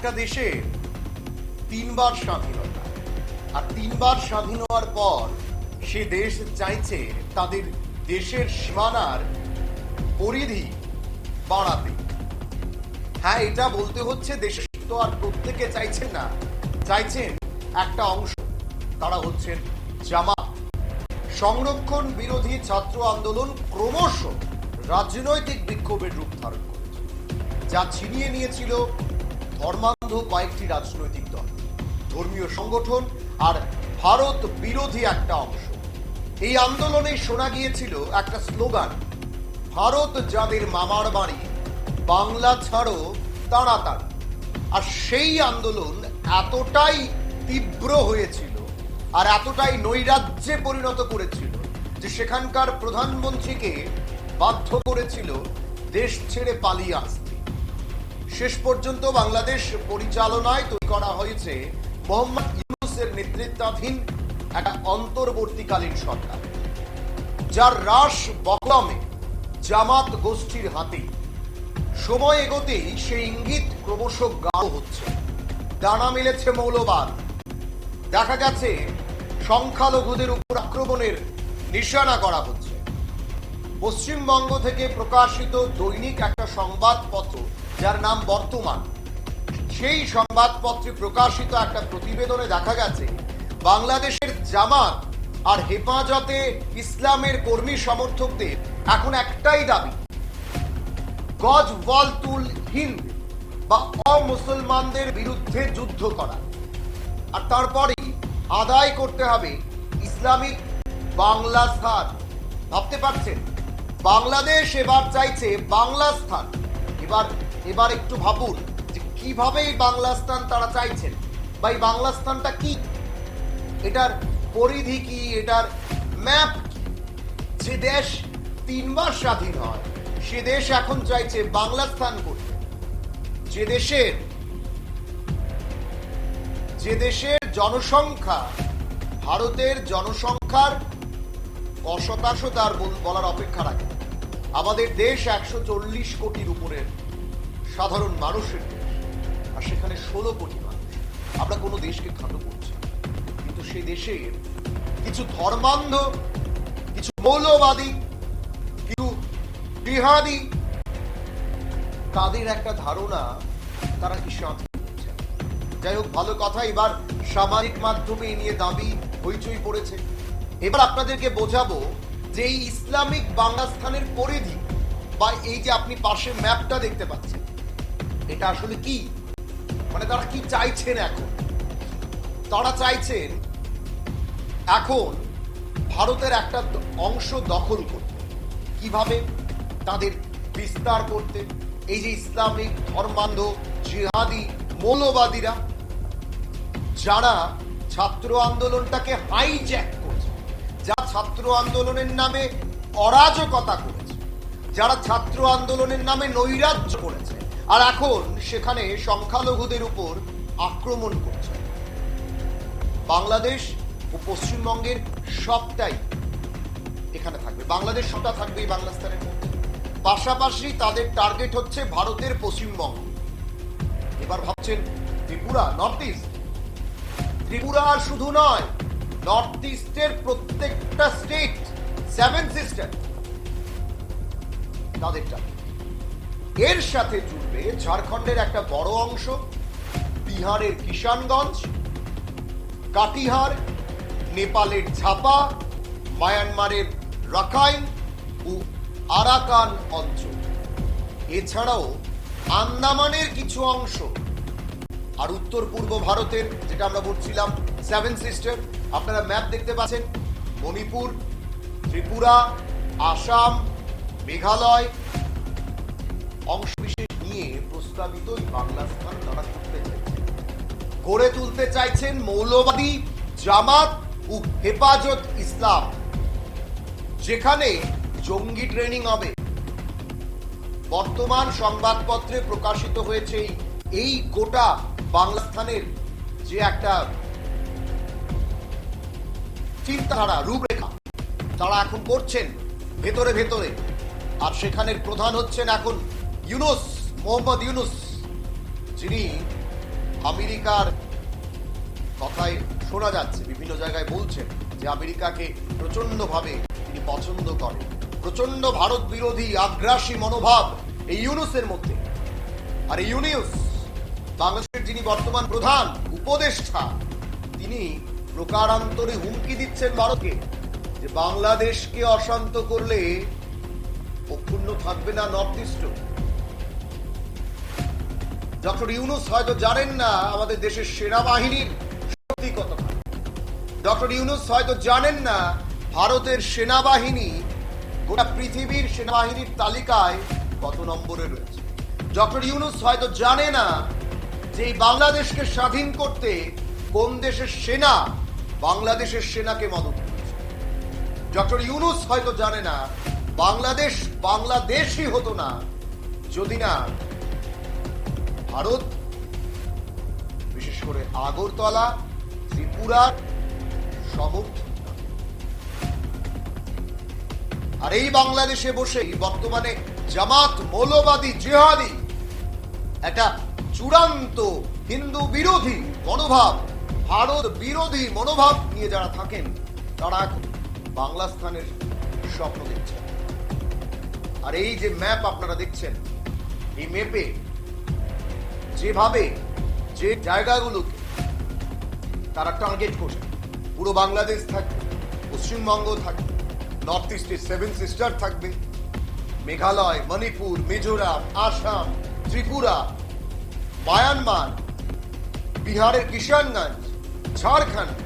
একটা দেশে তিনবার স্বাধীনতা, আর তিনবার স্বাধীন হওয়ার পর সে দেশ চাইছে তাদের দেশের সীমানার পরিধি বাড়াতে। হ্যাঁ, এটা বলতে হচ্ছে দেশের তো আর প্রত্যেকে চাইছেন না, চাইছেন একটা অংশ, তারা হচ্ছেন জামাত। সংরক্ষণ বিরোধী ছাত্র আন্দোলন ক্রমশ রাজনৈতিক বিক্ষোভের রূপ ধারণ করেছে, যা ছিনিয়ে নিয়েছিল ধর্মান্ধ কয়েকটি রাজনৈতিক দল, ধর্মীয় সংগঠন আর ভারত বিরোধী একটা অংশ। এই আন্দোলনে শোনা গিয়েছিল একটা স্লোগান, ভারত যাদের মামার বাড়ি, বাংলা ছাড়ো তাড়াতাড়ি। আর সেই আন্দোলন এতটাই তীব্র হয়েছিল আর এতটাই নৈরাজ্যে পরিণত করেছিল যে সেখানকার প্রধানমন্ত্রীকে বাধ্য করেছিল দেশ ছেড়ে পালিয়ে আসতে। শেষ পর্যন্ত বাংলাদেশ পরিচালনায় তৈরি করা হয়েছে মোহাম্মদ ইউনূসের নেতৃত্বাধীন একটা অন্তর্বর্তীকালীন সরকার, যার রাশ বকলমে জামাত গোষ্ঠীর হাতে। সময় এগোতেই সেই ইঙ্গিত ক্রমশ গাঢ় হচ্ছে। ডানা মিলেছে মৌলবাদ, দেখা গেছে সংখ্যালঘুদের উপর আক্রমণের নিশানা করা হচ্ছে। পশ্চিমবঙ্গ থেকে প্রকাশিত দৈনিক একটা সংবাদপত্র, যার নাম বর্তমান, সেই সংবাদপত্রে প্রকাশিত একটা প্রতিবেদনে দেখা গেছে বাংলাদেশের জামাত আর হেফাজতে ইসলামের কর্মী সমর্থকদের এখন একটাই দাবি, গজ ওয়াল তুল হিন্দ বা অমুসলমানদের বিরুদ্ধে যুদ্ধ করা, আর তারপরেই আদায় করতে হবে ইসলামিক বাংলা স্থান। ভাবতে পারছেন, বাংলাদেশ এবার চাইছে বাংলা স্থান। এবার একটু ভাবুন যে কিভাবে এই বাংলা স্থান তারা চাইছেন, বা এই বাংলা স্থানটা কি, এটার পরিধি কি, এটার ম্যাপ কি। যে দেশ তিনবার স্বাধীন হয় সে দেশ এখন চাইছে বাংলা স্থান করতে। যে দেশের জনসংখ্যা ভারতের জনসংখ্যার 10% তার বলার অপেক্ষা রাখে। আমাদের দেশ 140 কোটির উপরের সাধারণ মানুষের দেশ, আর সেখানে 16 কোটি মানুষ। আমরা কোনো দেশকে খাটো করছি, কিন্তু সেই দেশের কিছু ধর্মান্ধ, কিছু মৌলবাদী, কিছু জিহাদি, তাদের একটা ধারণা তারা কি শান্তি দিচ্ছে। যাই হোক, ভালো কথা। এবার সামাজিক মাধ্যমে এ নিয়ে দাবি হইচই পড়েছে। এবার আপনাদেরকে বোঝাবো যে এই ইসলামিক বাংলা স্থানের পরিধি, বা এই যে আপনি পাশে ম্যাপটা দেখতে পাচ্ছেন, এটা আসলে কি, মানে তারা কি চাইছেন। এখন তারা চাইছেন এখন ভারতের একটা অংশ দখল করতে। কিভাবে? তাদের বিস্তার করতে। এই যে ইসলামিক ধর্মান্ধ জিহাদি মৌলবাদীরা, যারা ছাত্র আন্দোলনটাকে হাইজ্যাক করছে, যারা ছাত্র আন্দোলনের নামে অরাজকতা করেছে, যারা ছাত্র আন্দোলনের নামে নৈরাজ্য করেছে, আর এখন সেখানে সংখ্যালঘুদের উপর আক্রমণ করছে। বাংলাদেশ ও পশ্চিমবঙ্গের সবটাই এখানে থাকবে, বাংলাদেশ সবটা থাকবে এই বাংলা স্থানের মধ্যে। পাশাপাশি তাদের টার্গেট হচ্ছে ভারতের পশ্চিমবঙ্গ। এবার ভাবছেন ত্রিপুরা, নর্থ ইস্ট। ত্রিপুরা শুধু নয়, নর্থ ইস্টের প্রত্যেকটা স্টেট, 7 সিস্টার, তাদের টার্গেট। এর সাথে জুড়বে ঝাড়খণ্ডের একটা বড় অংশ, বিহারের কিষানগঞ্জ, কাটিহার, নেপালের ঝাপা, মায়ানমারের রাখাইন ও আরাকান অঞ্চল, এছাড়াও আন্দামানের কিছু অংশ, আর উত্তর পূর্ব ভারতের, যেটা আমরা বলছিলাম 7 সিস্টার, আপনারা ম্যাপ দেখতে পাচ্ছেন, মণিপুর, ত্রিপুরা, আসাম, মেঘালয় অংশ বিশেষ নিয়ে প্রস্তাবিত বাংলা স্থান তারা গড়ে তুলতে চাইছেন মৌলবাদী জামাত ও হেফাজত ইসলাম, যেখানে জঙ্গি ট্রেনিং হবে। বর্তমান সংবাদপত্রে প্রকাশিত হয়েছে এই গোটা বাংলা স্থানের যে একটা চিন্তাধারা, রূপরেখা তারা এখন করছেন ভেতরে ভেতরে। আর সেখানের প্রধান হচ্ছেন এখন ইউনূস, মোহাম্মদ ইউনূস, যিনি আমেরিকার কথায় শোনা যাচ্ছে, বিভিন্ন জায়গায় বলছেন যে আমেরিকাকে প্রচন্ডভাবে তিনি পছন্দ করেন। প্রচন্ড ভারত বিরোধী আগ্রাসী মনোভাব এই ইউনূসের মধ্যে। আর এই ইউনূস বাংলাদেশের যিনি বর্তমান প্রধান উপদেষ্টা, তিনি প্রকারান্তরে হুমকি দিচ্ছেন ভারতকে যে বাংলাদেশকে অশান্ত করলে অক্ষুণ্ণ থাকবে না নর্থ ইস্ট। ডক্টর ইউনূস হয়তো জানেন না আমাদের দেশের সেনাবাহিনীর শক্তি কতটা। ডক্টর ইউনূস হয়তো জানেন না ভারতের সেনাবাহিনী গোটা পৃথিবীর সেনাবাহিনীর তালিকায় কত নম্বরে রয়েছে। ডক্টর ইউনূস হয়তো জানে না যে এই বাংলাদেশকে স্বাধীন করতে কোন দেশের সেনা বাংলাদেশের সেনাকে মদত করেছে। ডক্টর ইউনূস হয়তো জানে না বাংলাদেশ বাংলাদেশই হতো না যদি না ভারত, বিশেষ করে আগরতলা, ত্রিপুরার সমর্থন। আর এই বাংলাদেশে বসেই বর্তমানে জামাত মৌলবাদী জিহাদি একটা চূড়ান্ত হিন্দু বিরোধী মনোভাব, ভারত বিরোধী মনোভাব নিয়ে যারা থাকেন, তারা এখন বাংলা স্থানের স্বপ্ন দেখছেন। আর এই যে ম্যাপ আপনারা দেখছেন, এই ম্যাপে যেভাবে যে জায়গাগুলোকে তারা টার্গেট করছে, পুরো বাংলাদেশ থাকবে, পশ্চিমবঙ্গ থাকবে, নর্থ ইস্টের 7 সিস্টার থাকবে, মেঘালয়, মণিপুর, মিজোরাম, আসাম, ত্রিপুরা, মায়ানমার, বিহারের কিষানগঞ্জ, ঝাড়খণ্ড,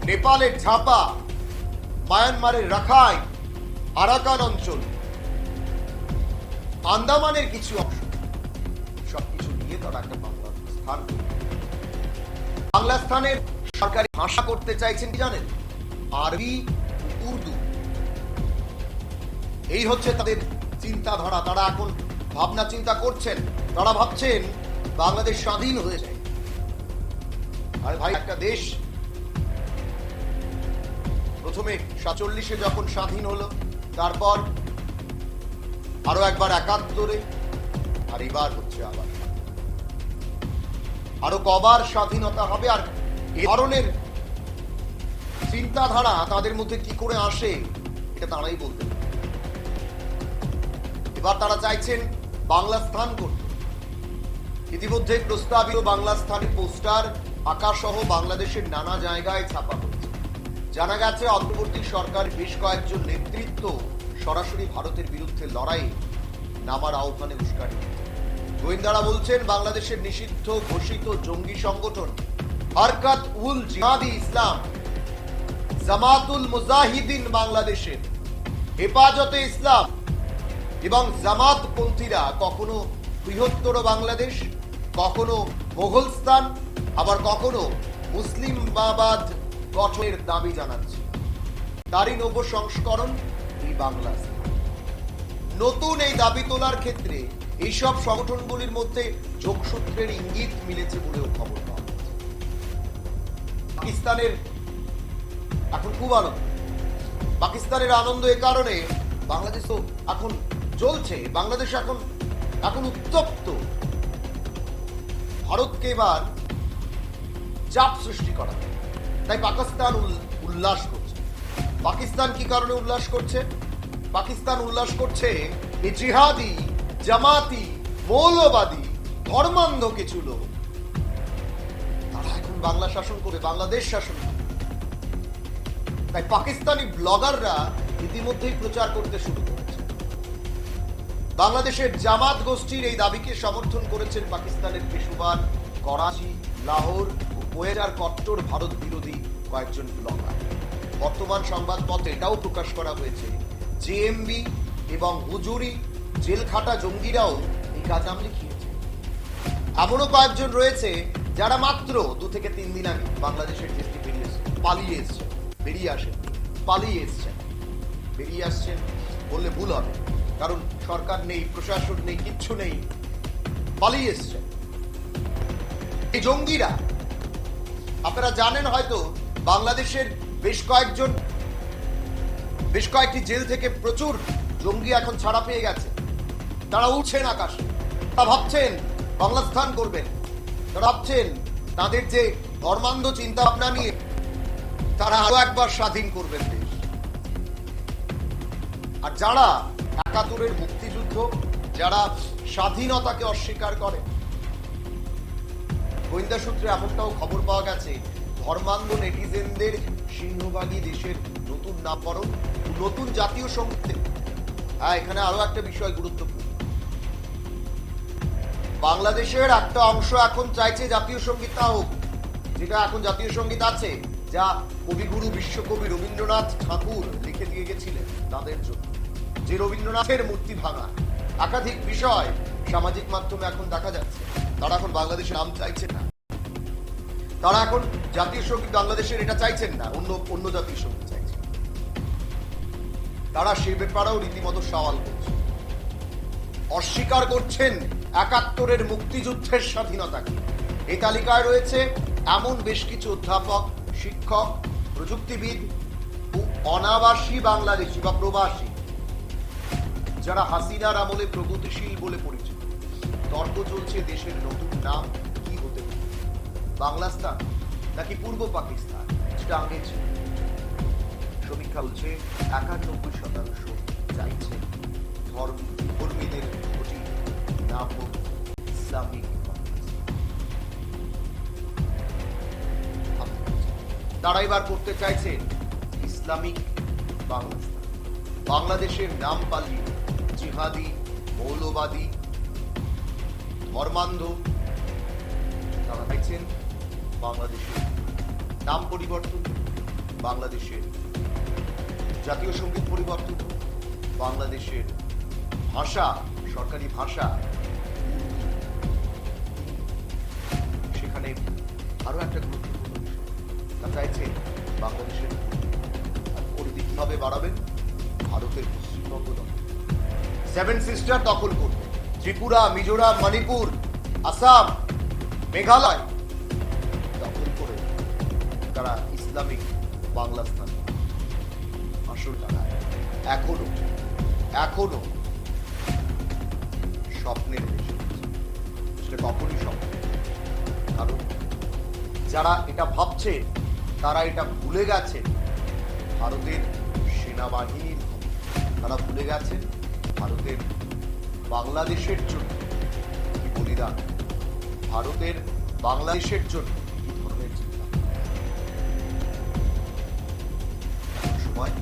নেপালের ঝাপা, মায়ানমারের রাখাইন, আরাকান অঞ্চল, আন্দামানের কিছু অংশ, সবকিছু নিয়ে তারা একটা বাংলা স্থান। বাংলা স্থানের সরকারি ভাষা করতে চাইছেন কি জানেন? আরবি, উর্দু। এই হচ্ছে তাদের চিন্তাধারা। তারা এখন ভাবনা চিন্তা করছেন, তারা ভাবছেন বাংলাদেশ স্বাধীন হয়ে যায়। আরে ভাই, একটা দেশ প্রথমে 47-এ যখন স্বাধীন হলো, তারপর আরো একবার 71-এ, আর এবার হচ্ছে আবার আরো কবার স্বাধীনতা হবে। আর এ ধরনের চিন্তাধারা তাদের মধ্যে কি করে আসে এটা তারাই বলতে। এবার তারা চাইছেন বাংলা স্থান করতে। ইতিমধ্যে প্রস্তাবিত বাংলা স্থানের পোস্টার আঁকা সহ বাংলাদেশের নানা জায়গায় ছাপা হচ্ছে। জানা গেছে অন্তর্বর্তী সরকার বেশ কয়েকজন নেতৃত্ব সরাসরি ভারতের বিরুদ্ধে লড়াইয়ে নামার আহ্বানে উস্কানি। গোয়েন্দারা বলছেন বাংলাদেশের নিষিদ্ধ ঘোষিত জঙ্গি সংগঠন হরকত উল জিহাদি ইসলাম, জামাতুল মুজাহিদিন বাংলাদেশের, হেফাজতে ইসলাম এবং জামাত পন্থীরা কখনো বৃহত্তর বাংলাদেশ, কখনো মোগলস্তান, আবার কখনো মুসলিমাবাদ গঠনের দাবি জানাচ্ছে। তারই নব সংস্করণ এই বাংলা স্থান। নতুন এই দাবি তোলার ক্ষেত্রে এইসব সংগঠনগুলির মধ্যে যোগসূত্রের ইঙ্গিত মিলেছে বলেও খবর পাওয়া গেছে। পাকিস্তানের এখন খুব আনন্দ। পাকিস্তানের আনন্দ এ কারণে, বাংলাদেশ তো এখন চলছে, বাংলাদেশ এখন উত্তপ্ত। ভারতকে এবার চাপ সৃষ্টি করা, তাই পাকিস্তান উল্লাস করছে। পাকিস্তান কি কারণে উল্লাস করছে? পাকিস্তান উল্লাস করছে এই জিহাদি, জামাতি, মৌলবাদী, ধর্মান্ধ কিছু লোক, তারা এখন বাংলা শাসন করে, বাংলাদেশ শাসন করে। তাই পাকিস্তানি ব্লগাররা ইতিমধ্যেই প্রচার করতে শুরু করেছে। বাংলাদেশের জামাত গোষ্ঠীর এই দাবিকে সমর্থন করেছেন পাকিস্তানের পেশোয়ার, করাচি, লাহোর ও কোয়েটার কট্টর ভারত বিরোধী কয়েকজন ব্লগার। বর্তমান সংবাদপত্রে এটাও প্রকাশ করা হয়েছে জেএমবি এবং হুজুরি জেলখাটা জঙ্গিরাও এই কাজ লিখিয়েছে। এমনও কয়েকজন রয়েছে যারা মাত্র 2 থেকে 3 দিন আগে বাংলাদেশের দেশটি পালিয়ে আসছেন বললে ভুল হবে, কারণ সরকার নেই, প্রশাসন নেই, কিচ্ছু নেই, পালিয়ে এসছেন এই জঙ্গিরা। আপনারা জানেন হয়তো বাংলাদেশের বেশ কয়েকটি জেল থেকে প্রচুর জঙ্গি এখন ছাড়া পেয়ে গেছে। তারা উঠছেন আকাশে, তা ভাবছেন বাংলা স্থান করবেন। তারা ভাবছেন তাদের যে ধর্মান্ধ চিন্তা ভাবনা নিয়ে তারা আরো একবার স্বাধীন করবেন দেশ। আর যারা ৭১-এর মুক্তিযুদ্ধ, যারা স্বাধীনতাকে অস্বীকার করে, গোয়েন্দা সূত্রে এমনটাও খবর পাওয়া গেছে, ধর্মান্ধ নেটিজেনদের সিংহভাগই দেশের নতুন নামকরণ, নতুন জাতীয় সঙ্গীত। এখানে আরো একটা বিষয় গুরুত্বপূর্ণ, বাংলাদেশের একটা অংশ এখন চাইছে জাতীয় সঙ্গীত না হোক, যেটা এখন জাতীয় সঙ্গীত আছে, যা কবিগুরু বিশ্বকবি রবীন্দ্রনাথ ঠাকুর লিখে দিয়ে গেছিলেন তাদের জন্য, যে রবীন্দ্রনাথের মূর্তি ভাঙা। একাধিক বিষয় সামাজিক মাধ্যমে এখন দেখা যাচ্ছে, তারা এখন বাংলাদেশের নাম চাইছেন না, তারা এখন জাতীয় সঙ্গীত বাংলাদেশের এটা চাইছেন না, অন্য জাতীয় সঙ্গীত চাইছেন। তারা সে ব্যাপারেও রীতিমতো সওয়াল করছে, অস্বীকার করছেন ৭১-এর মুক্তিযুদ্ধের স্বাধীনতাকে। এই তালিকায় রয়েছে এমন বেশ কিছু অধ্যাপক, শিক্ষক, প্রযুক্তিবিদ ও অনাবাসী বাংলাদেশি বা প্রবাসী, যারা হাসিনার আমলে প্রগতিশীল বলে পরিচিত। তর্ক চলছে দেশের নতুন নাম কি হতে পারে, বাংলাস্তান নাকি পূর্ব পাকিস্তান, যেটা আগে ছিল। সমীক্ষা বলছে ৯১% চাইছে ধর্মীদের ঘটি নাম হোক ইসলামিক। তারা এবার করতে চাইছে ইসলামিক বাংলাদেশ, বাংলাদেশের নাম পাল্টিয়ে জিহাদি, মৌলবাদী, ধর্মান্ধ। তারা চাইছেন বাংলাদেশের নাম পরিবর্তন, বাংলাদেশের জাতীয় সঙ্গীত পরিবর্তন, বাংলাদেশের ভাষা, সরকারি ভাষা সেখানে আরো একটা গুরুত্বপূর্ণ বিষয়, তারা চাইছে বাংলাদেশের পরিধি কিভাবে বাড়াবেন, ভারতের পশ্চিমবঙ্গ দখল, 7 সিস্টার দখল করবে, ত্রিপুরা, মিজোরাম, মণিপুর, আসাম, মেঘালয় দখল করে তারা ইসলামিক বাংলাস্তান। আসল টাকা এখনো স্বপ্নের দেশে, সেটা কখনই স্বপ্ন। কারণ যারা এটা ভাবছে তারা এটা ভুলে গেছে ভারতের সেনাবাহিনীর, তারা ভুলে গেছেন ভারতের বাংলাদেশের জন্য কি বলিদান, ভারতের বাংলাদেশের জন্য কি ধরনের চিন্তা। সময়